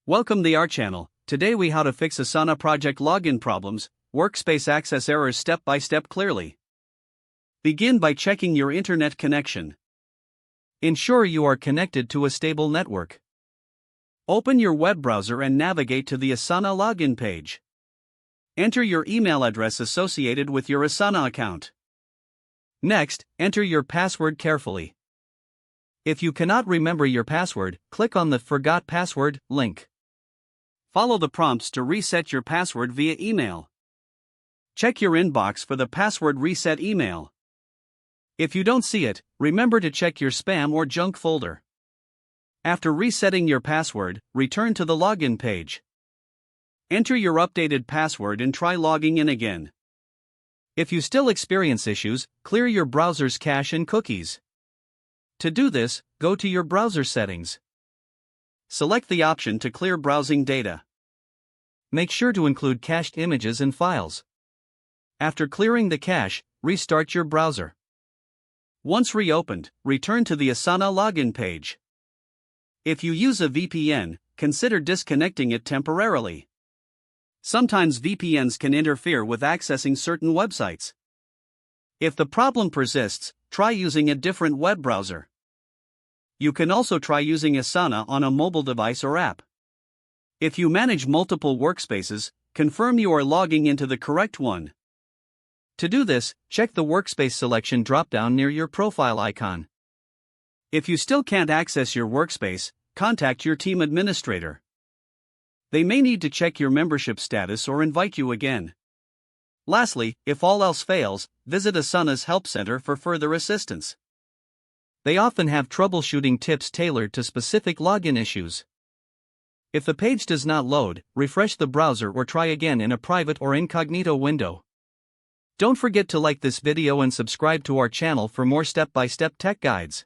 Welcome to our channel. Today we how to fix Asana project login problems, workspace access errors step by step clearly. Begin by checking your internet connection. Ensure you are connected to a stable network. Open your web browser and navigate to the Asana login page. Enter your email address associated with your Asana account. Next, enter your password carefully. If you cannot remember your password, click on the Forgot Password link. Follow the prompts to reset your password via email. Check your inbox for the password reset email. If you don't see it, remember to check your spam or junk folder. After resetting your password, return to the login page. Enter your updated password and try logging in again. If you still experience issues, clear your browser's cache and cookies. To do this, go to your browser settings. Select the option to clear browsing data. Make sure to include cached images and files. After clearing the cache, restart your browser. Once reopened, return to the Asana login page. If you use a VPN, consider disconnecting it temporarily. Sometimes VPNs can interfere with accessing certain websites. If the problem persists, try using a different web browser. You can also try using Asana on a mobile device or app. If you manage multiple workspaces, confirm you are logging into the correct one. To do this, check the Workspace selection drop-down near your profile icon. If you still can't access your workspace, contact your team administrator. They may need to check your membership status or invite you again. Lastly, if all else fails, visit Asana's Help Center for further assistance. They often have troubleshooting tips tailored to specific login issues. If the page does not load, refresh the browser or try again in a private or incognito window. Don't forget to like this video and subscribe to our channel for more step-by-step tech guides.